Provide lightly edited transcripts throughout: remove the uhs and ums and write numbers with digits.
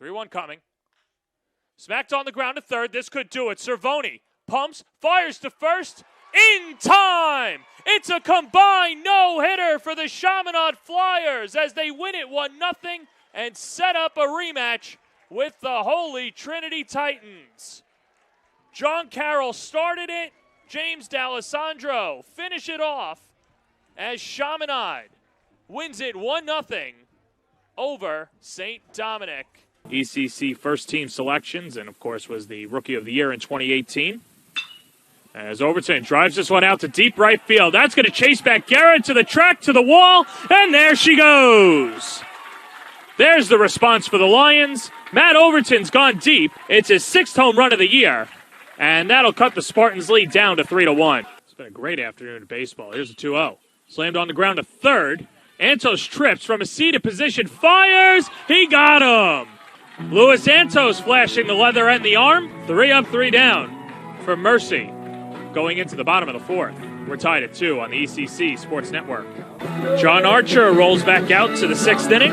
3-1 coming. Smacked on the ground to third. This could do it. Cervoni pumps, fires to first. In time! It's a combined no-hitter for the Chaminade Flyers as they win it 1-0 and set up a rematch with the Holy Trinity Titans. John Carroll started it. James D'Alessandro finish it off as Chaminade wins it 1-0 over St. Dominic. ECC first team selections and, of course, was the Rookie of the Year in 2018. As Overton drives this one out to deep right field. That's going to chase back Garrett to the track, to the wall, and there she goes. There's the response for the Lions. Matt Overton's gone deep. It's his 6th home run of the year, and that'll cut the Spartans' lead down to 3-1. It's been a great afternoon of baseball. Here's a 2-0. Slammed on the ground to third. Antos trips from a seated position, fires. He got him. Luis Antos flashing the leather and the arm. 3 up, 3 down for Mercy. Going into the bottom of the 4th. We're tied at 2 on the ECC Sports Network. John Archer rolls back out to the 6th inning.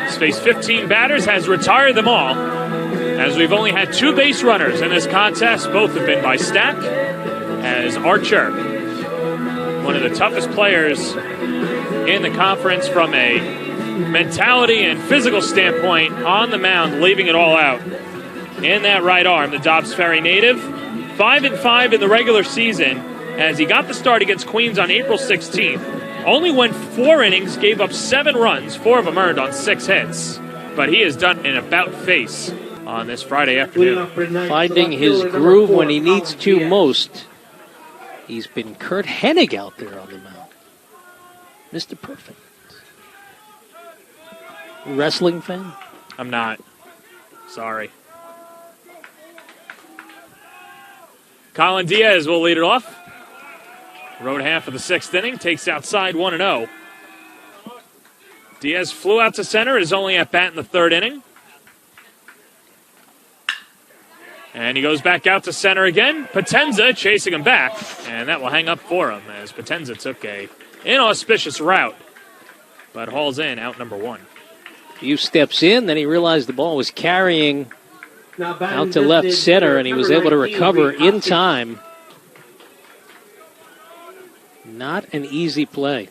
He's faced 15 batters, has retired them all. As we've only had 2 base runners in this contest, both have been by stack. As Archer, one of the toughest players in the conference from a mentality and physical standpoint, on the mound, leaving it all out. In that right arm, the Dobbs Ferry native, 5-5 in the regular season, as he got the start against Queens on April 16th. Only went 4 innings, gave up 7 runs, 4 of them earned on 6 hits. But he has done an about-face on this Friday afternoon. Finding his groove when he needs to most. He's been Kurt Hennig out there on the mound. Mr. Perfect. Wrestling fan? I'm not. Sorry. Colin Diaz will lead it off. Rode half of the 6th inning, takes outside 1-0. Diaz flew out to center, is only at bat in the 3rd inning. And he goes back out to center again. Potenza chasing him back, and that will hang up for him as Potenza took a inauspicious route, but hauls in out number 1. Few steps in, then he realized the ball was carrying out to left center, and he was able to recover in time. Not an easy play.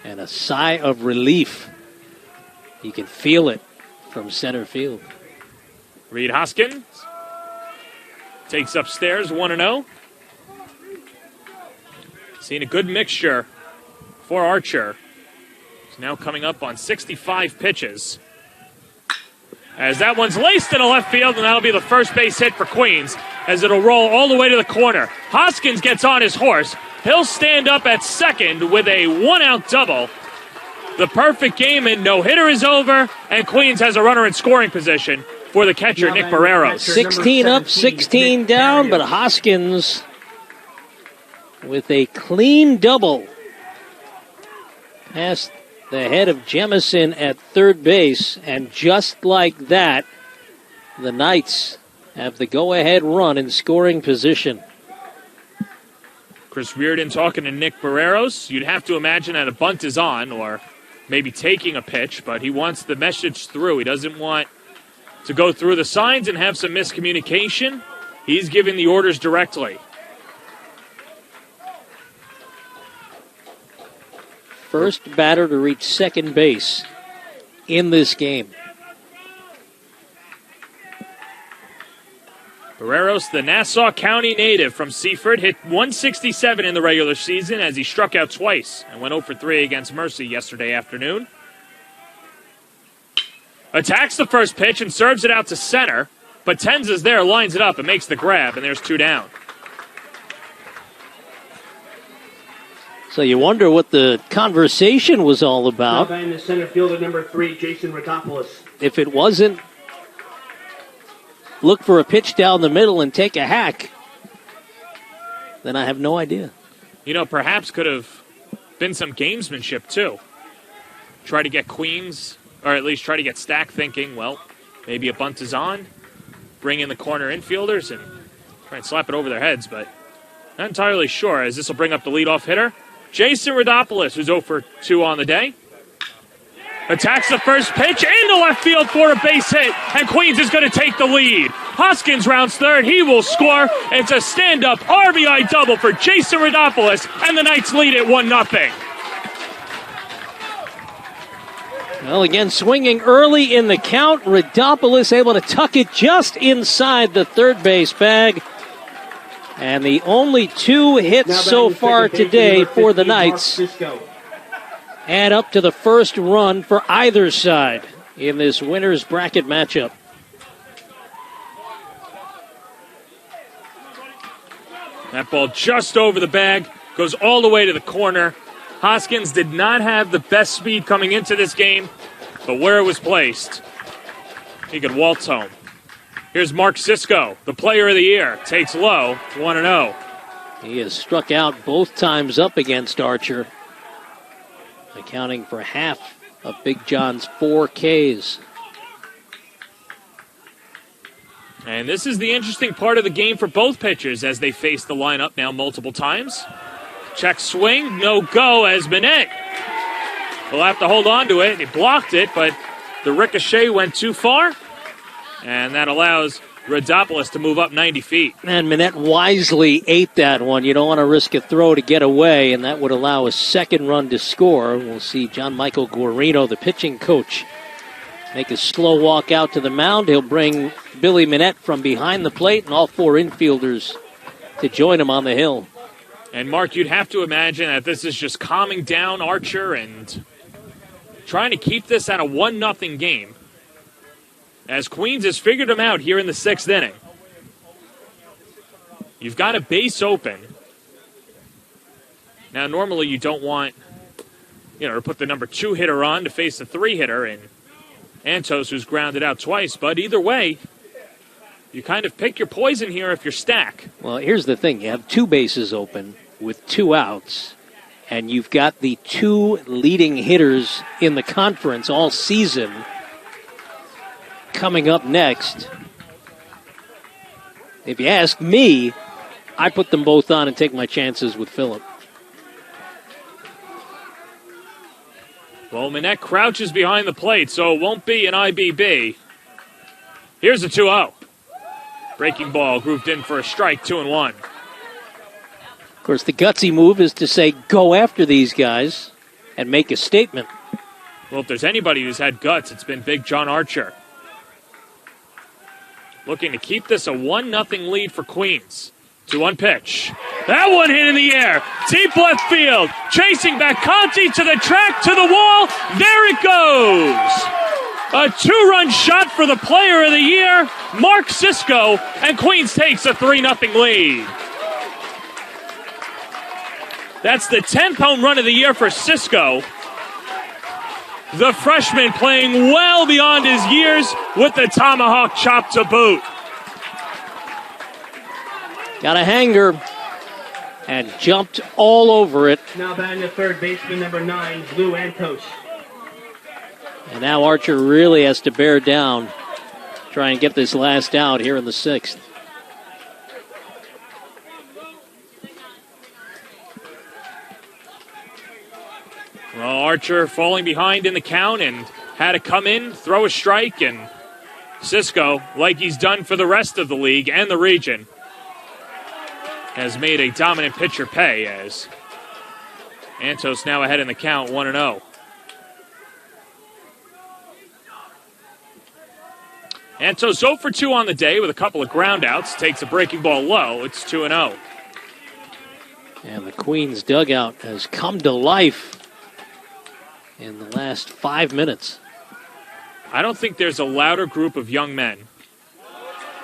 And a sigh of relief. You can feel it from center field. Reed Hoskins takes upstairs 1-0. Seeing a good mixture for Archer. He's now coming up on 65 pitches. As that one's laced into left field, and that'll be the first base hit for Queens, as it'll roll all the way to the corner. Hoskins gets on his horse. He'll stand up at second with a 1-out double. The perfect game, and no-hitter is over, and Queens has a runner in scoring position for the catcher, Nick Barreros. 16 up, 16 down, but Hoskins with a clean double past the head of Jemison at third base, and just like that, the Knights have the go-ahead run in scoring position. Chris Reardon talking to Nick Barreros. You'd have to imagine that a bunt is on, or maybe taking a pitch, but he wants the message through. He doesn't want to go through the signs and have some miscommunication. He's giving the orders directly. First batter to reach second base in this game. Barreros, the Nassau County native from Seaford, hit 167 in the regular season as he struck out twice and went 0 for 3 against Mercy yesterday afternoon. Attacks the first pitch and serves it out to center. Potenza's there, lines it up and makes the grab, and there's 2 down. So you wonder what the conversation was all about. Now batting the center fielder, number 3, Jason Rodopoulos. If it wasn't look for a pitch down the middle and take a hack, then I have no idea. You know, perhaps could have been some gamesmanship, too. Try to get Queens, or at least try to get Stack thinking, well, maybe a bunt is on, bring in the corner infielders and try and slap it over their heads, but not entirely sure, as this will bring up the leadoff hitter, Jason Rodopoulos, who's 0 for 2 on the day. attacks the first pitch into left field for a base hit, and Queens is going to take the lead. Hoskins rounds third. He will score. It's a stand-up RBI double for Jason Rodopoulos, and the Knights lead it 1-0. Well, again, swinging early in the count. Rodopoulos able to tuck it just inside the third base bag. And the only 2 hits so far today for the Knights add up to the first run for either side in this winner's bracket matchup. That ball just over the bag, goes all the way to the corner. Hoskins did not have the best speed coming into this game, but where it was placed, he could waltz home. Here's Mark Cisco, the player of the year. Takes low, 1-0. He has struck out both times up against Archer, accounting for half of Big John's 4 Ks. And this is the interesting part of the game for both pitchers as they face the lineup now multiple times. Check swing, no go as Minette will have to hold on to it. He blocked it, but the ricochet went too far, and that allows Rodopoulos to move up 90 feet. And Minette wisely ate that one. You don't want to risk a throw to get away, and that would allow a second run to score. We'll see John Michael Guarino, the pitching coach, make a slow walk out to the mound. He'll bring Billy Minette from behind the plate and all 4 infielders to join him on the hill. And, Mark, you'd have to imagine that this is just calming down Archer and trying to keep this at a 1-0 game, as Queens has figured him out here in the 6th inning. You've got a base open. Now, normally you don't want, to put the number 2 hitter on to face the 3 hitter and Antos, who's grounded out twice. But either way, you kind of pick your poison here if you're Stack. Well, here's the thing. You have 2 bases open with 2 outs, and you've got the 2 leading hitters in the conference all season coming up next. If you ask me, I put them both on and take my chances with Phillip. Well, Minette crouches behind the plate, so it won't be an IBB. Here's a 2-0. Breaking ball grouped in for a strike, 2-1. Of course, the gutsy move is to say, go after these guys and make a statement. Well, if there's anybody who's had guts, it's been Big John Archer. Looking to keep this a 1-0 lead for Queens. 2-1 pitch. That one hit in the air. Deep left field. Chasing back Conti to the track, to the wall. There it goes. A 2-run shot for the player of the year, Mark Cisco, and Queens takes a 3-0 lead. That's the 10th home run of the year for Cisco. The freshman playing well beyond his years with the tomahawk chop to boot. Got a hanger and jumped all over it. Now batting the third baseman, number 9, Lou Antos. And now Archer really has to bear down, try and get this last out here in the 6th. Well, Archer falling behind in the count and had to come in, throw a strike, and Cisco, like he's done for the rest of the league and the region, has made a dominant pitcher pay as Antos now ahead in the count, 1-0. Antos 0 for 2 on the day with a couple of groundouts, takes a breaking ball low. It's 2-0. And the Queens dugout has come to life in the last 5 minutes. I don't think there's a louder group of young men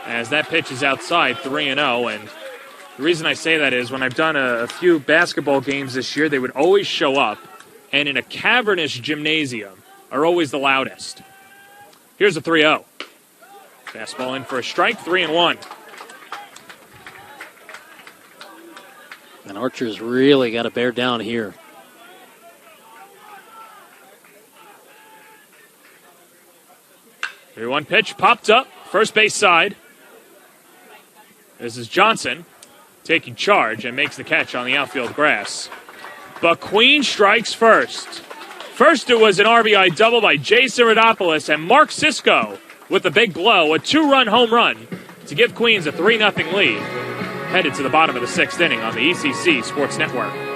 as that pitch is outside, 3-0. And the reason I say that is when I've done a few basketball games this year, they would always show up, and in a cavernous gymnasium are always the loudest. Here's a 3-0. Fastball in for a strike, 3-1. And Archer's really got to bear down here. One pitch popped up, first base side. This is Johnson taking charge and makes the catch on the outfield grass. But Queen strikes first. First, it was an RBI double by Jason Rodopoulos, and Mark Sisko with the big blow, a 2-run home run to give Queens a 3-0 lead. Headed to the bottom of the 6th inning on the ECC Sports Network.